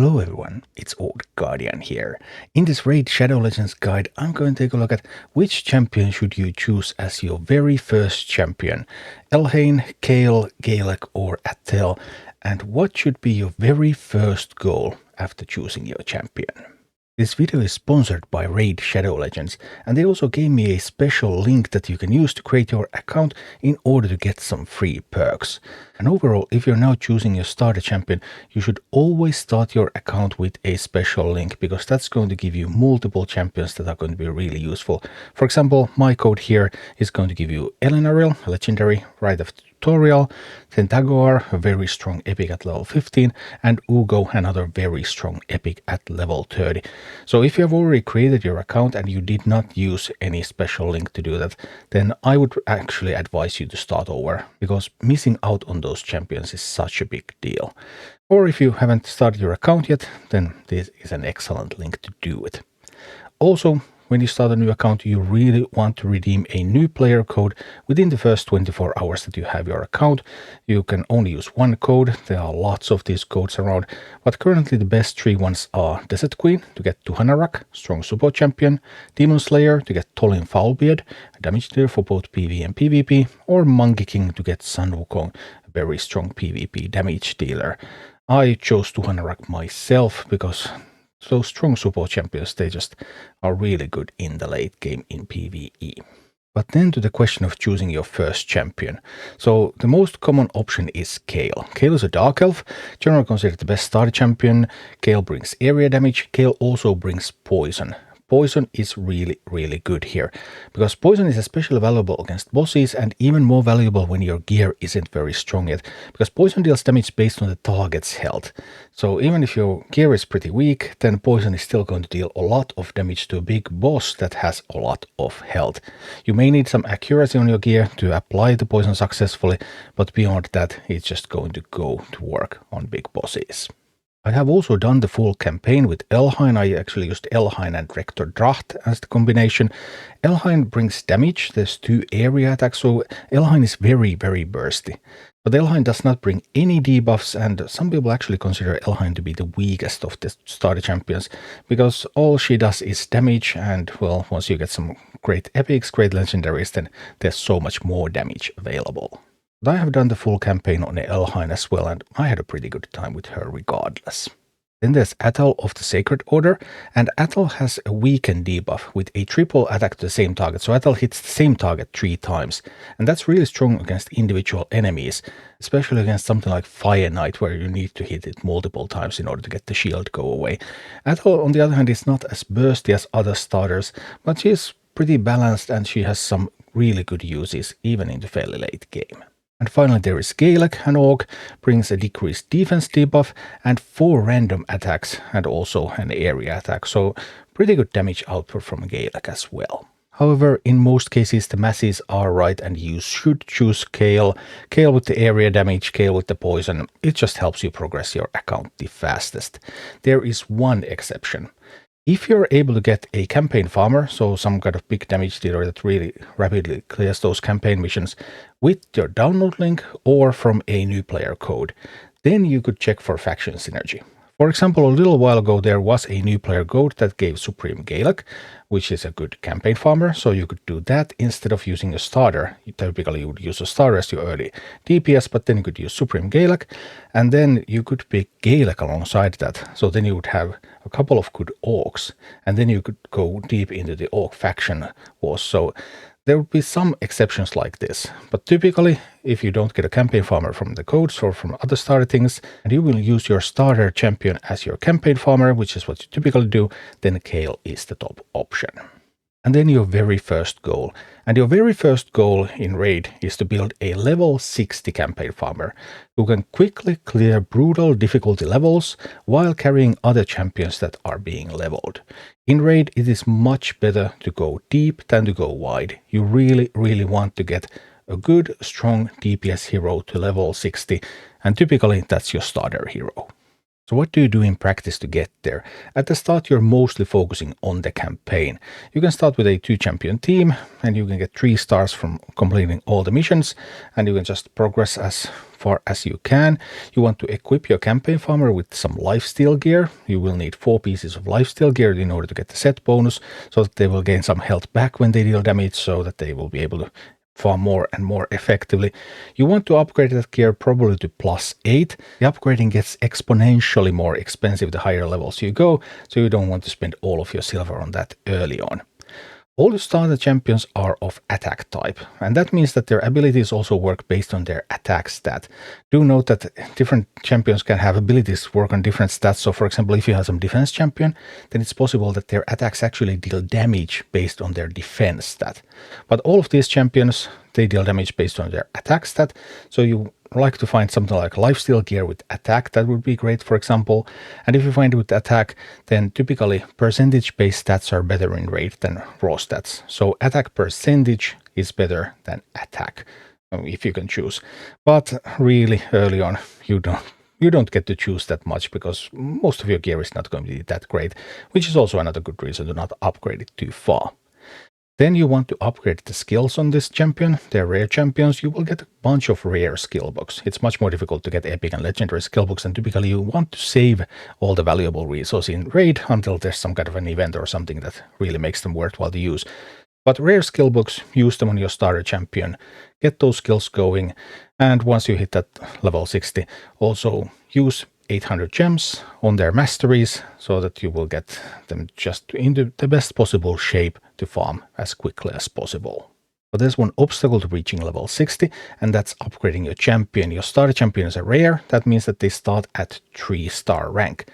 Hello everyone, it's Old Guardian here. In this Raid Shadow Legends guide, I'm going to take a look at which champion should you choose as your very first champion. Elhain, Kael, Galek or Athel, and what should be your very first goal after choosing your champion. This video is sponsored by Raid Shadow Legends, and they also gave me a special link that you can use to create your account in order to get some free perks. And overall, if you're now choosing your starter champion, you should always start your account with a special link, because that's going to give you multiple champions that are going to be really useful. For example, my code here is going to give you Elenaril, a legendary, right after tutorial, then Tagoar, a very strong epic at level 15, and Uugo, another very strong epic at level 30. So if you have already created your account and you did not use any special link to do that, then I would actually advise you to start over, because missing out on those champions is such a big deal. Or if you haven't started your account yet, then this is an excellent link to do it. Also, when you start a new account, you really want to redeem a new player code within the first 24 hours that you have your account. You can only use one code. There are lots of these codes around, but currently the best three ones are DESERTQUEEN to get Tuhanarak, strong support champion, DEMONSLAYER to get Tholin Foulbeard, a damage dealer for both PvE and PvP, or MONKEYKING to get Wukong, a very strong PvP damage dealer. I chose Tuhanarak myself because those strong support champions, they just are really good in the late game in PvE. But then to the question of choosing your first champion. So the most common option is Kael. Kael is a dark elf, generally considered the best starter champion. Kael brings area damage. Kael also brings poison. Poison is really good here, because poison is especially valuable against bosses and even more valuable when your gear isn't very strong yet, because poison deals damage based on the target's health. So even if your gear is pretty weak, then poison is still going to deal a lot of damage to a big boss that has a lot of health. You may need some accuracy on your gear to apply the poison successfully, but beyond that, it's just going to go to work on big bosses. I have also done the full campaign with Elhain. I actually used Elhain and Rector Dracht as the combination. Elhain brings damage. There's 2 area attacks, so Elhain is very bursty. But Elhain does not bring any debuffs, and some people actually consider Elhain to be the weakest of the starter champions, because all she does is damage, and well, once you get some great epics, great legendaries, then there's so much more damage available. But I have done the full campaign on Elhain as well, and I had a pretty good time with her regardless. Then there's Athel of the Sacred Order, and Athel has a weaken debuff with a triple attack to the same target, so Athel hits the same target 3 times, and that's really strong against individual enemies, especially against something like Fire Knight, where you need to hit it multiple times in order to get the shield go away. Athel, on the other hand, is not as bursty as other starters, but she is pretty balanced and she has some really good uses even in the fairly late game. And finally there is Galek, an orc, brings a decreased defense debuff and 4 random attacks and also an area attack, so pretty good damage output from Galek as well. However, in most cases the masses are right and you should choose Kael. Kael with the area damage, Kael with the poison, it just helps you progress your account the fastest. There is one exception. If you're able to get a campaign farmer, so some kind of big damage dealer that really rapidly clears those campaign missions, with your download link or from a new player code, then you could check for faction synergy. For example, a little while ago there was a new player code that gave Supreme Galek, which is a good campaign farmer, so you could do that instead of using a starter. Typically you would use a starter as your early DPS, but then you could use Supreme Galek, and then you could pick Galek alongside that, so then you would have a couple of good orcs, and then you could go deep into the orc faction wars. So there would be some exceptions like this, but typically if you don't get a campaign farmer from the codes or from other starter things, and you will use your starter champion as your campaign farmer, which is what you typically do, then Kael is the top option. And then your very first goal. And your very first goal in Raid is to build a level 60 campaign farmer who can quickly clear brutal difficulty levels while carrying other champions that are being leveled. In Raid, it is much better to go deep than to go wide. You really want to get a good, strong DPS hero to level 60, and typically that's your starter hero. So what do you do in practice to get there? At the start, you're mostly focusing on the campaign. You can start with a 2-champion team, and you can get 3 stars from completing all the missions, and you can just progress as far as you can. You want to equip your campaign farmer with some lifesteal gear. You will need 4 pieces of lifesteal gear in order to get the set bonus, so that they will gain some health back when they deal damage, so that they will be able to farm more and more effectively. You want to upgrade that gear probably to +8. The upgrading gets exponentially more expensive the higher levels you go, so you don't want to spend all of your silver on that early on. All the starter champions are of attack type, and that means that their abilities also work based on their attack stat. Do note that different champions can have abilities work on different stats. So for example, if you have some defense champion, then it's possible that their attacks actually deal damage based on their defense stat. But all of these champions, they deal damage based on their attack stat, so you like to find something like lifesteal gear with attack. That would be great, for example. And if you find it with attack, then typically percentage-based stats are better in raid than raw stats. So attack percentage is better than attack, if you can choose. But really early on, you don't get to choose that much, because most of your gear is not going to be that great, which is also another good reason to not upgrade it too far. Then you want to upgrade the skills on this champion. They're rare champions. You will get a bunch of rare skill books. It's much more difficult to get epic and legendary skill books, and typically you want to save all the valuable resources in raid until there's some kind of an event or something that really makes them worthwhile to use. But rare skill books, use them on your starter champion, get those skills going, and once you hit that level 60, also use 800 gems on their masteries, so that you will get them just into the best possible shape to farm as quickly as possible. But there's one obstacle to reaching level 60, and that's upgrading your champion. Your starter champion is a rare. That means that they start at 3-star rank.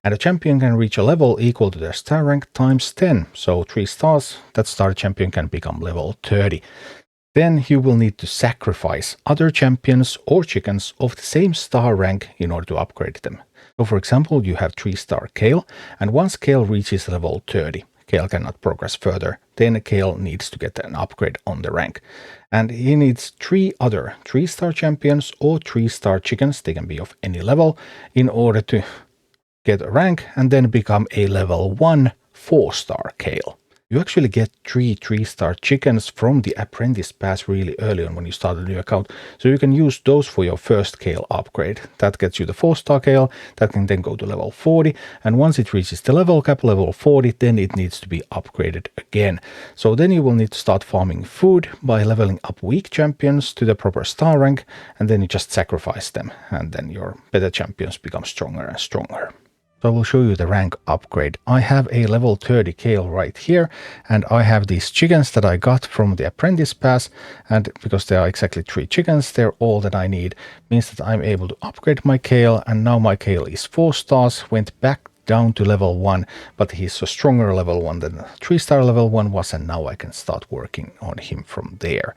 And a champion can reach a level equal to their star rank times 10. So 3 stars, that starter champion can become level 30. Then you will need to sacrifice other champions or chickens of the same star rank in order to upgrade them. So for example, you have 3-star Kael, and once Kael reaches level 30, Kael cannot progress further, then Kael needs to get an upgrade on the rank. And he needs 3 other 3-star champions or 3-star chickens, they can be of any level, in order to get a rank and then become a level 1 4-star Kael. You actually get 3 3-star chickens from the apprentice pass really early on when you start a new account, so you can use those for your first Kael upgrade. That gets you the 4-star Kael, that can then go to level 40, and once it reaches the level cap, level 40, then it needs to be upgraded again. So then you will need to start farming food by leveling up weak champions to the proper star rank, and then you just sacrifice them, and then your better champions become stronger and stronger. So I will show you the rank upgrade. I have a level 30 Kael right here, and I have these chickens that I got from the apprentice pass, and because there are exactly 3 chickens, they're all that I need. Means that I'm able to upgrade my Kael, and now my Kael is 4 stars, went back down to level 1, but he's a stronger level 1 than 3-star level 1 was, and now I can start working on him from there.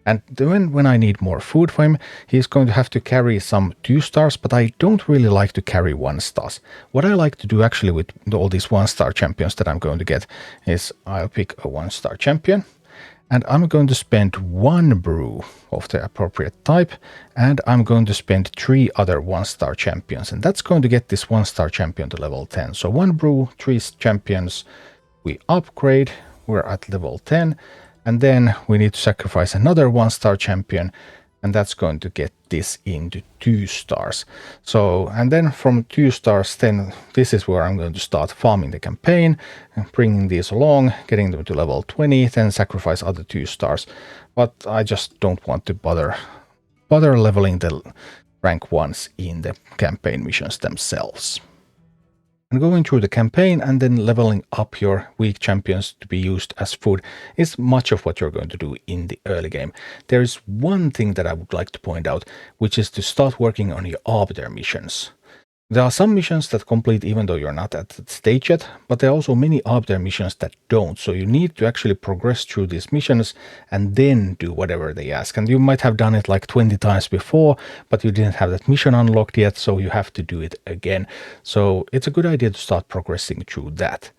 And then when I need more food for him, he's going to have to carry some 2 stars, but I don't really like to carry 1 stars. What I like to do actually with all these 1-star champions that I'm going to get is I'll pick a 1-star champion, and I'm going to spend 1 brew of the appropriate type, and I'm going to spend 3 other 1-star champions, and that's going to get this 1-star champion to level 10. So 1 brew, 3 champions, we upgrade, we're at level 10, and then we need to sacrifice another 1-star champion, and that's going to get this into 2 stars. So, and then from 2 stars, then this is where I'm going to start farming the campaign, and bringing these along, getting them to level 20, then sacrifice other 2 stars. But I just don't want to bother leveling the rank 1s in the campaign missions themselves. And going through the campaign and then leveling up your weak champions to be used as food is much of what you're going to do in the early game. There is one thing that I would like to point out, which is to start working on your arbiter missions. There are some missions that complete even though you're not at that stage yet, but there are also many arbiter missions that don't. So you need to actually progress through these missions and then do whatever they ask. And you might have done it like 20 times before, but you didn't have that mission unlocked yet, so you have to do it again. So it's a good idea to start progressing through that.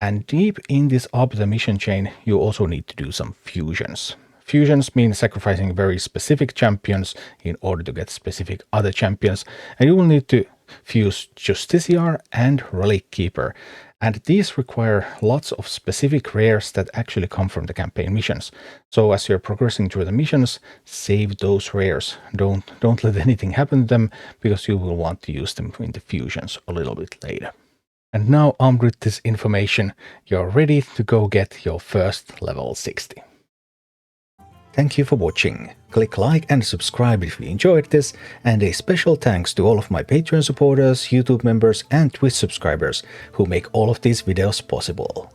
And deep in this arbiter mission chain, you also need to do some fusions. Fusions mean sacrificing very specific champions in order to get specific other champions, and you will need to Fuse Justiciar and Relic Keeper. And these require lots of specific rares that actually come from the campaign missions. So as you're progressing through the missions, save those rares. Don't let anything happen to them, because you will want to use them in the fusions a little bit later. And now, armed with this information, you're ready to go get your first level 60. Thank you for watching. Click like and subscribe if you enjoyed this, and a special thanks to all of my Patreon supporters, YouTube members and Twitch subscribers who make all of these videos possible.